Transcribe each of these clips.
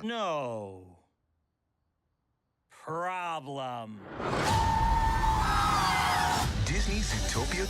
No problem. Disney's Zootopia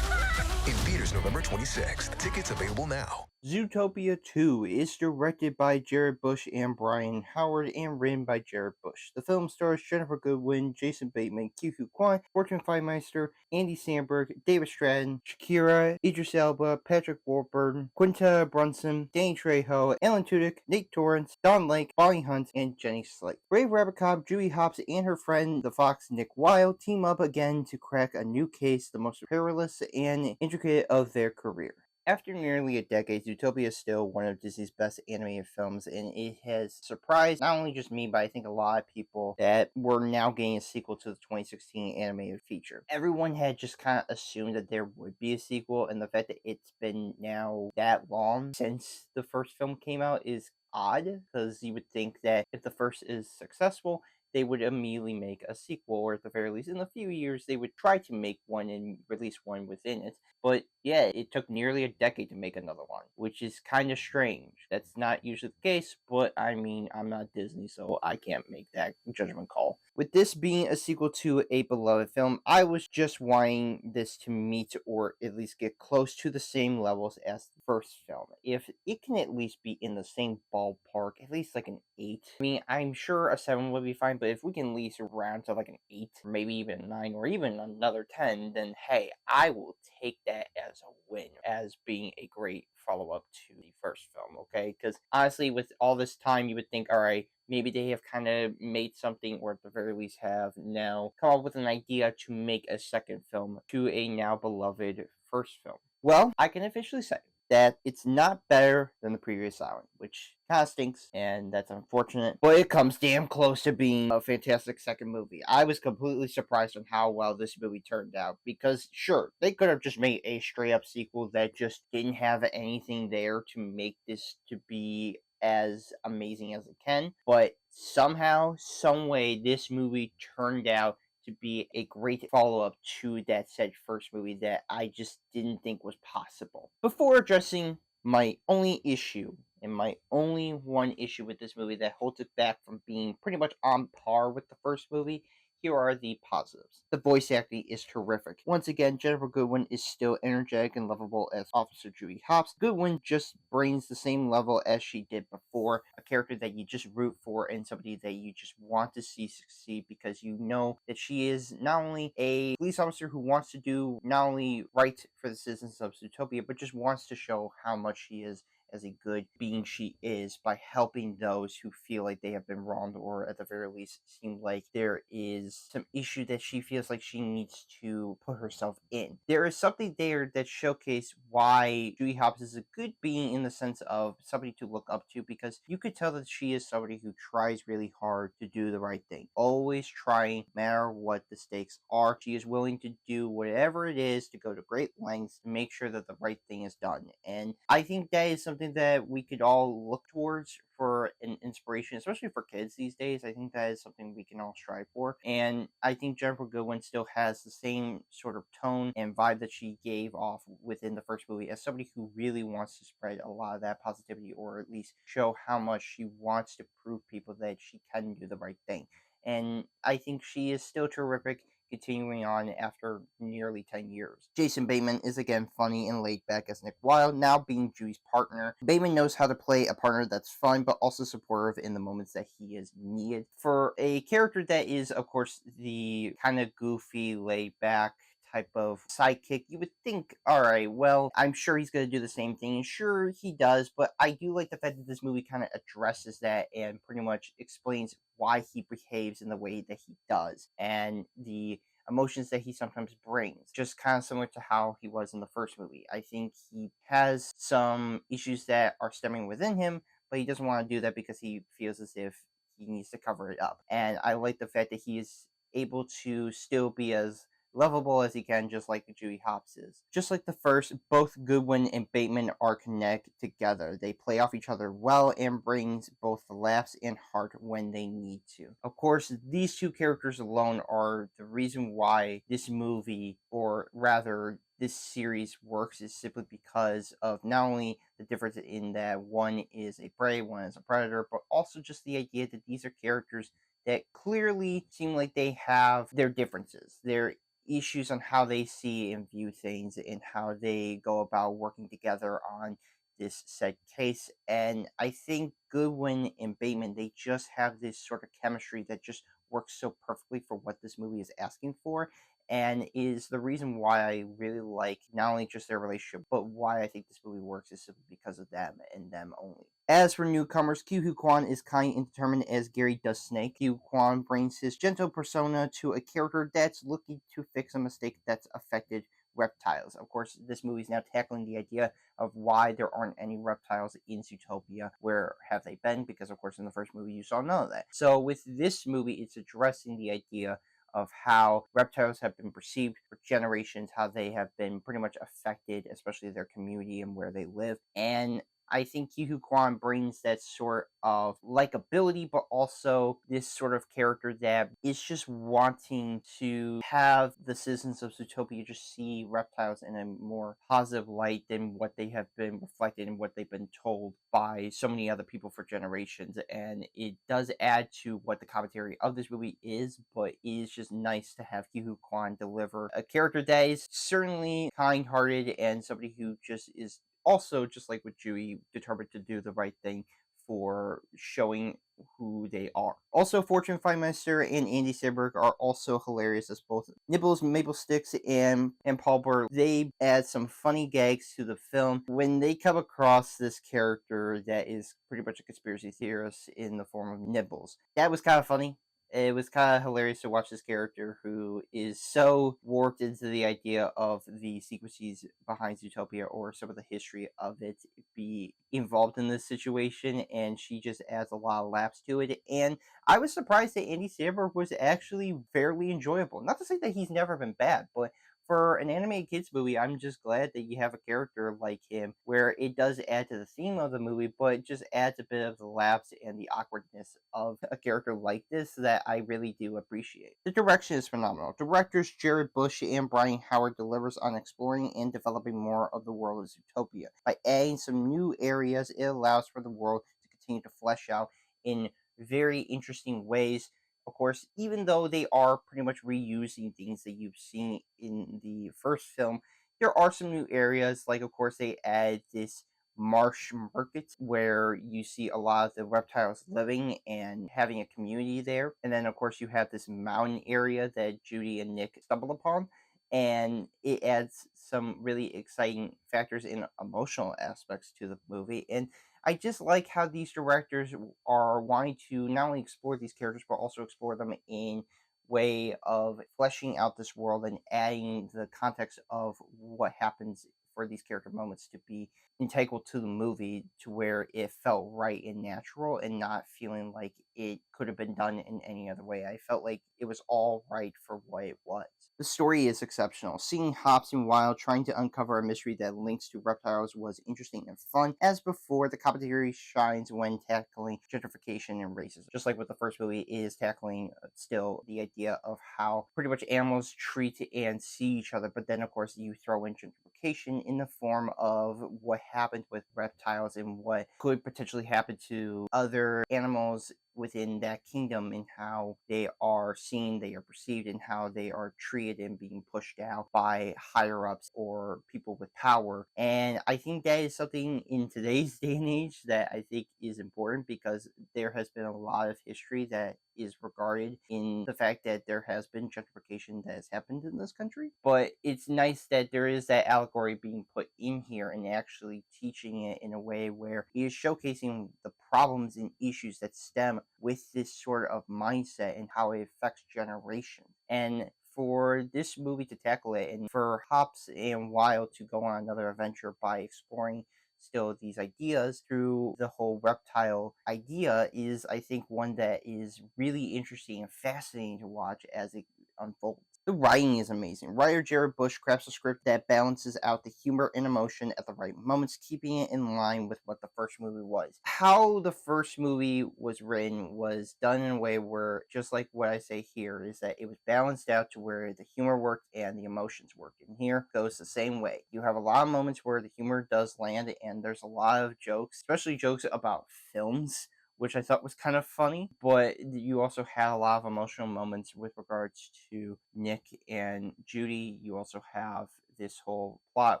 2. In theaters November 26th. Tickets available now. Zootopia 2 is directed by Jared Bush and Bryon Howard and written by Jared Bush. The film stars Ginnifer Goodwin, Jason Bateman, Quan, Feimster, Andy Samberg, David Strathian, Shakira, Idris Elba, Patrick Warburton, Quinta, Brunson, Danny Trejo, Tudyk, Nate Torrence, Don Lake, Bonnie Hunt, and Jenny Slate. Brave rabbit cop Julie Hopps and her friend the fox Nick Wilde team up again to crack a new case, the most perilous and intricate of their career. After nearly a decade, Zootopia is still one of Disney's best animated films, and it has surprised not only just me, but I think a lot of people that we're now getting a sequel to the 2016 animated feature. Everyone had just kind of assumed that there would be a sequel, and the fact that it's been now that long since the first film came out is odd, because you would think that if the first is successful, they would immediately make a sequel, or at the very least, in a few years, they would try to make one and release one within it. But yeah, it took nearly a decade to make another one, which is kind of strange. That's not usually the case, but I mean, I'm not Disney, so I can't make that judgment call. With this being a sequel to a beloved film, I was just wanting this to meet or at least get close to the same levels as the first film. If it can at least be in the same ballpark, at least like an 8. I mean, I'm sure a 7 would be fine, but if we can at least round to like an 8, or maybe even a 9, or even another 10, then hey, I will take that as a win, as being a great follow-up to the first film, okay? Because honestly, with all this time, you would think, alright, maybe they have kind of made something, or at the very least have now come up with an idea to make a second film to a now beloved first film. Well, I can officially say that it's not better than the previous island, which kind of stinks, and that's unfortunate, but it comes damn close to being a fantastic second movie. I was completely surprised on how well this movie turned out, because sure, they could have just made a straight up sequel that just didn't have anything there to make this to be as amazing as it can, but somehow, some way, this movie turned out to be a great follow-up to that said first movie that I just didn't think was possible. Before addressing my only issue, and my only one issue with this movie that holds it back from being pretty much on par with the first movie, here are the positives. The voice acting is terrific. Once again, Ginnifer Goodwin is still energetic and lovable as Officer Julie Hopps. Goodwin just brings the same level as she did before, a character that you just root for and somebody that you just want to see succeed, because you know that she is not only a police officer who wants to do not only right for the citizens of Zootopia, but just wants to show how much she is as a good being she is by helping those who feel like they have been wronged, or at the very least seem like there is some issue that she feels like she needs to put herself in. There is something there that showcases why Julie Hopps is a good being in the sense of somebody to look up to, because you could tell that she is somebody who tries really hard to do the right thing, always trying, no matter what the stakes are. She is willing to do whatever it is to go to great lengths to make sure that the right thing is done, and I think that is something that we could all look towards for an inspiration, especially for kids these days. I think that is something we can all strive for. And I think Ginnifer Goodwin still has the same sort of tone and vibe that she gave off within the first movie, as somebody who really wants to spread a lot of that positivity, or at least show how much she wants to prove people that she can do the right thing. And I think she is still terrific, continuing on after nearly 10 years. Jason Bateman is again funny and laid back as Nick Wilde, now being Julie's partner. Bateman knows how to play a partner that's fun, but also supportive in the moments that he is needed. For a character that is, of course, the kind of goofy, laid back type of sidekick, you would think, alright, well, I'm sure he's going to do the same thing, and sure he does, but I do like the fact that this movie kind of addresses that and pretty much explains why he behaves in the way that he does, and the emotions that he sometimes brings, just kind of similar to how he was in the first movie. I think he has some issues that are stemming within him, but he doesn't want to do that because he feels as if he needs to cover it up, and I like the fact that he is able to still be as lovable as he can, just like Julie Hopps is. Just like the first, both Goodwin and Bateman are connected together. They play off each other well and brings both the laughs and heart when they need to. Of course, these two characters alone are the reason why this movie, or rather this series works is simply because of not only the difference in that one is a prey, one is a predator, but also just the idea that these are characters that clearly seem like they have their differences, their issues on how they see and view things and how they go about working together on this said case. And I think Goodwin and Bateman, they just have this sort of chemistry that just works so perfectly for what this movie is asking for, and is the reason why I really like not only just their relationship, but why I think this movie works is simply because of them and them only. As for newcomers, Quan is kind and determined as Gary does Snake. Quan brings his gentle persona to a character that's looking to fix a mistake that's affected reptiles. Of course, this movie is now tackling the idea of why there aren't any reptiles in Zootopia. Where have they been? Because, of course, in the first movie, you saw none of that. So, with this movie, it's addressing the idea of how reptiles have been perceived for generations, how they have been pretty much affected, especially their community and where they live. And I think Quan brings that sort of likability, but also this sort of character that is just wanting to have the citizens of Zootopia just see reptiles in a more positive light than what they have been reflected and what they've been told by so many other people for generations. And it does add to what the commentary of this movie is, but it is just nice to have Quan deliver a character that is certainly kind hearted and somebody who just is also, just like with Chewie, determined to do the right thing for showing who they are. Also, Fortune Feimster and Andy Samberg are also hilarious as both Nibbles, Maple Sticks, and Paul Burr. They add some funny gags to the film when they come across this character that is pretty much a conspiracy theorist in the form of Nibbles. That was kind of funny. It was kind of hilarious to watch this character who is so warped into the idea of the sequences behind Zootopia or some of the history of it be involved in this situation, and she just adds a lot of laughs to it. And I was surprised that Andy Samberg was actually fairly enjoyable. Not to say that he's never been bad, but for an animated kids movie, I'm just glad that you have a character like him where it does add to the theme of the movie, but it just adds a bit of the laughs and the awkwardness of a character like this that I really do appreciate. The direction is phenomenal. Directors Jared Bush and Bryon Howard delivers on exploring and developing more of the world of Zootopia. By adding some new areas, it allows for the world to continue to flesh out in very interesting ways. Of course, even though they are pretty much reusing things that you've seen in the first film, there are some new areas. Like, of course, they add this marsh market where you see a lot of the reptiles living and having a community there. And then, of course, you have this mountain area that Judy and Nick stumble upon. And it adds some really exciting factors and emotional aspects to the movie. And I just like how these directors are wanting to not only explore these characters but also explore them in way of fleshing out this world and adding the context of what happens for these character moments to be integral to the movie to where it felt right and natural and not feeling like it could have been done in any other way. I felt like it was all right for what it was. The story is exceptional. Seeing Hobbs and Wilde trying to uncover a mystery that links to reptiles was interesting and fun. As before, the commentary shines when tackling gentrification and racism. Just like with the first movie, it is tackling still the idea of how pretty much animals treat and see each other, but then of course you throw in gentrification in the form of what happened with reptiles and what could potentially happen to other animals within that kingdom and how they are seen, they are perceived, and how they are treated and being pushed out by higher ups or people with power. And I think that is something in today's day and age that I think is important because there has been a lot of history that is regarded in the fact that there has been gentrification that has happened in this country. But it's nice that there is that allegory being put in here and actually teaching it in a way where it is showcasing the problems and issues that stem with this sort of mindset and how it affects generations. And for this movie to tackle it and for Hobbs and Wilde to go on another adventure by exploring still these ideas through the whole reptile idea is, I think, one that is really interesting and fascinating to watch as it unfolds. The writing is amazing. Writer Jared Bush crafts a script that balances out the humor and emotion at the right moments, keeping it in line with what the first movie was. How the first movie was written was done in a way where, just like what I say here, is that it was balanced out to where the humor worked and the emotions worked. And here goes the same way. You have a lot of moments where the humor does land, and there's a lot of jokes, especially jokes about films, which I thought was kind of funny. But you also had a lot of emotional moments with regards to Nick and Judy. You also have this whole plot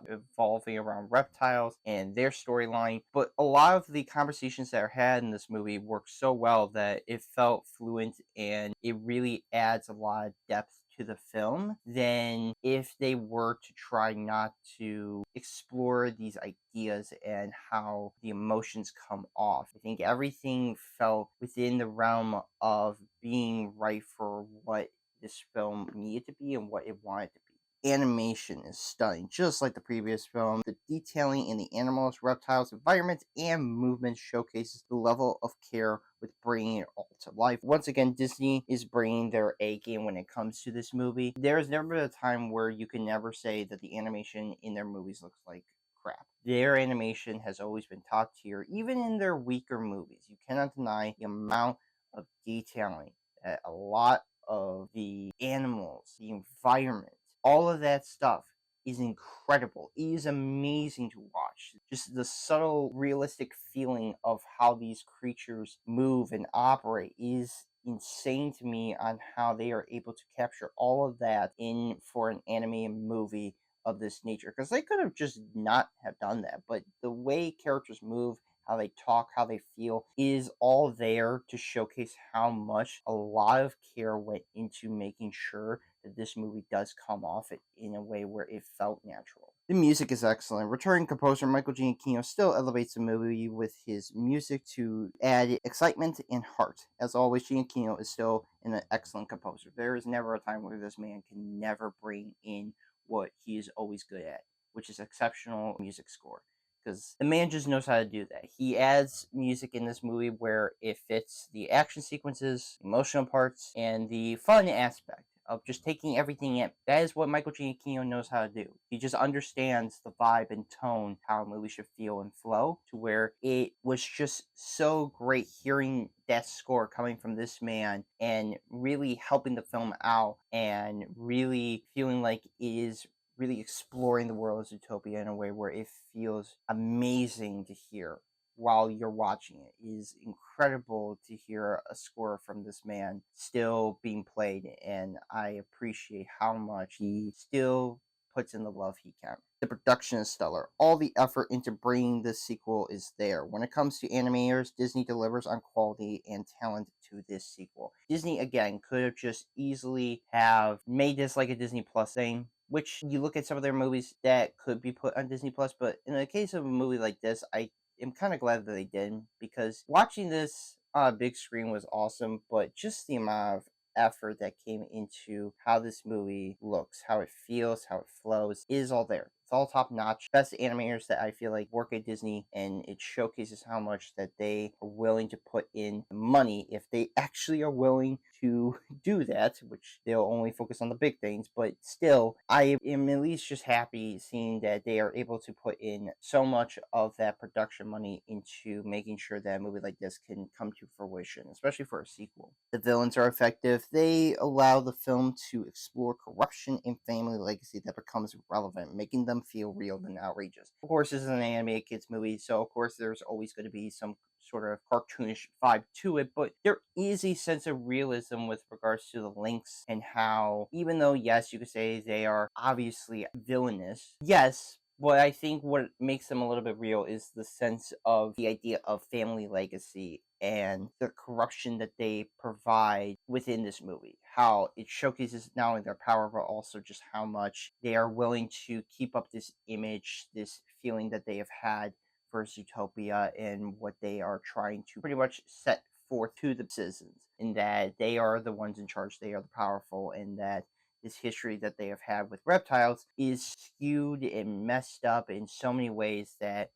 evolving around reptiles and their storyline. But a lot of the conversations that are had in this movie work so well that it felt fluent, and it really adds a lot of depth to the film than if they were to try not to explore these ideas and how the emotions come off. I think everything felt within the realm of being right for what this film needed to be and what it wanted to be. Animation is stunning, just like the previous film. The detailing in the animals, reptiles, environments, and movements showcases the level of care with bringing it all to life. Once again, Disney is bringing their A game when it comes to this movie. There's never been a time where you can never say that the animation in their movies looks like crap. Their animation has always been top tier, even in their weaker movies. You cannot deny the amount of detailing that a lot of the animals, the environment, all of that stuff is incredible. It is amazing to watch. Just the subtle, realistic feeling of how these creatures move and operate is insane to me on how they are able to capture all of that in for an animated movie of this nature, because they could have just not have done that, but the way characters move, how they talk, how they feel is all there to showcase how much a lot of care went into making sure that this movie does come off it in a way where it felt natural. The music is excellent. Returning composer Michael Giacchino still elevates the movie with his music to add excitement and heart. As always, Giacchino is still an excellent composer. There is never a time where this man can never bring in what he is always good at, which is exceptional music score. Because the man just knows how to do that. He adds music in this movie where it fits the action sequences, emotional parts, and the fun aspect of just taking everything in. That is what Michael Giacchino knows how to do. He just understands the vibe and tone, how a movie should feel and flow, to where it was just so great hearing that score coming from this man and really helping the film out and really feeling like it is really exploring the world of Zootopia in a way where it feels amazing to hear while you're watching it. It is incredible to hear a score from this man still being played, and I appreciate how much he still puts in the love he can. The production is stellar. All the effort into bringing this sequel is there. When it comes to animators, Disney delivers on quality and talent to this sequel. Disney, again, could have just easily have made this like a Disney Plus thing, which you look at some of their movies that could be put on Disney Plus, but in the case of a movie like this, I am kind of glad that they didn't, because watching this on a big screen was awesome, but just the amount of effort that came into how this movie looks, how it feels, how it flows, is all there. It's all top notch. Best animators that I feel like work at Disney, and it showcases how much that they are willing to put in money if they actually are willing to do that, which they'll only focus on the big things. But still, I am at least just happy seeing that they are able to put in so much of that production money into making sure that a movie like this can come to fruition, especially for a sequel. The villains are effective. They allow the film to explore corruption and family legacy that becomes relevant, making them feel real and outrageous. Of course, this is an animated kids movie, so of course there's always going to be some sort of cartoonish vibe to it, but there is a sense of realism with regards to the links and how, even though, yes, you could say they are obviously villainous, yes, but I think what makes them a little bit real is the sense of the idea of family legacy and the corruption that they provide within this movie. How it showcases not only their power, but also just how much they are willing to keep up this image, this feeling that they have had for Zootopia, and what they are trying to pretty much set forth to the citizens, in that they are the ones in charge, they are the powerful, and that this history that they have had with reptiles is skewed and messed up in so many ways that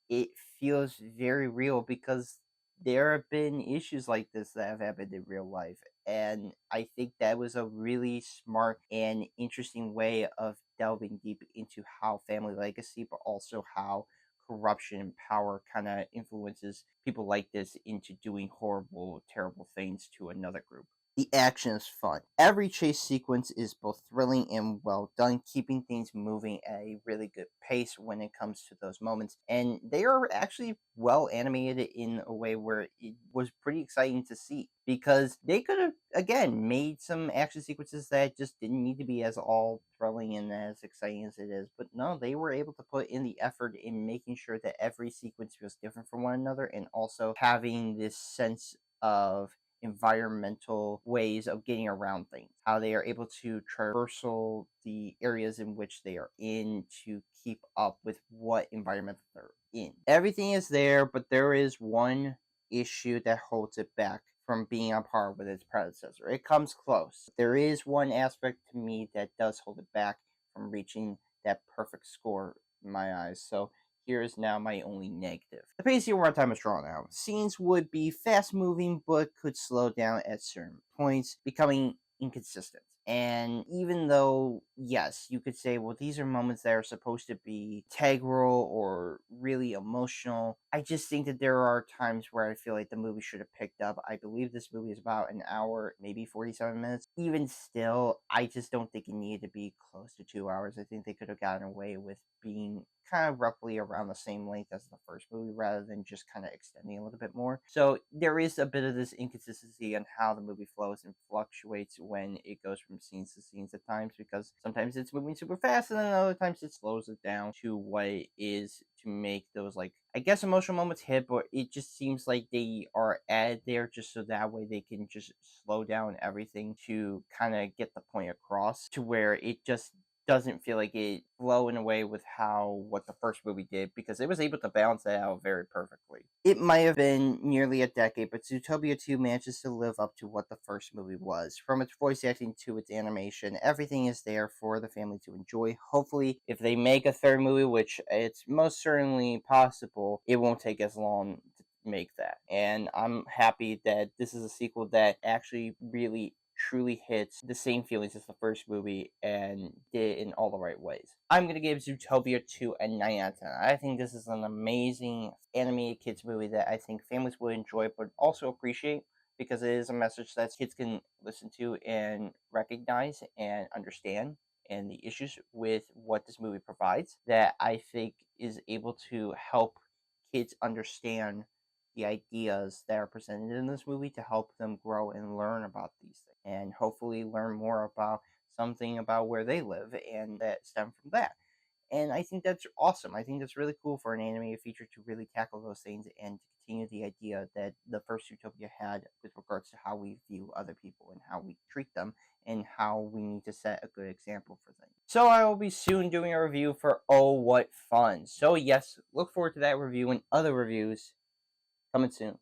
it feels very real, because there have been issues like this that have happened in real life. And I think that was a really smart and interesting way of delving deep into how family legacy, but also how corruption and power kind of influences people like this into doing horrible, terrible things to another group. The action is fun. Every chase sequence is both thrilling and well done, keeping things moving at a really good pace when it comes to those moments. And they are actually well animated in a way where it was pretty exciting to see, because they could have, again, made some action sequences that just didn't need to be as all thrilling and as exciting as it is. But no, they were able to put in the effort in making sure that every sequence was different from one another, and also having this sense of environmental ways of getting around things, how they are able to traversal the areas in which they are in to keep up with what environment they're in. Everything is there, but there is one issue that holds it back from being on par with its predecessor. It comes close. There is one aspect to me that does hold it back from reaching that perfect score in my eyes. So here is now my only negative. The pacing and runtime is drawn out. Scenes would be fast moving, but could slow down at certain points, becoming inconsistent. And even though, yes, you could say, well, these are moments that are supposed to be integral or really emotional, I just think that there are times where I feel like the movie should have picked up. I believe this movie is about an hour, maybe 47 minutes. Even still, I just don't think it needed to be close to 2 hours. I think they could have gotten away with being kind of roughly around the same length as the first movie, rather than just kind of extending a little bit more. So there is a bit of this inconsistency on how the movie flows and fluctuates when it goes from scenes to scenes at times, because sometimes it's moving super fast and then other times it slows it down to what it is to make those, like, I guess, emotional moments hit, but it just seems like they are added there just so that way they can just slow down everything to kind of get the point across, to where it just doesn't feel like it flow in a way with how what the first movie did, because it was able to balance that out very perfectly. It might have been nearly a decade, but Zootopia 2 manages to live up to what the first movie was. From its voice acting to its animation, everything is there for the family to enjoy. Hopefully, if they make a third movie, which it's most certainly possible, it won't take as long to make that. And I'm happy that this is a sequel that actually really truly hits the same feelings as the first movie and did it in all the right ways. I'm going to give Zootopia 2 a 9 out of 10. I think this is an amazing animated kids movie that I think families will enjoy, but also appreciate, because it is a message that kids can listen to and recognize and understand, and the issues with what this movie provides, that I think is able to help kids understand the ideas that are presented in this movie, to help them grow and learn about these things, and hopefully learn more about something about where they live and that stem from that. And I think that's awesome. I think that's really cool for an animated feature to really tackle those things and to continue the idea that the first Utopia had with regards to how we view other people and how we treat them and how we need to set a good example for them. So I will be soon doing a review for Oh What Fun. So yes, look forward to that review and other reviews coming soon.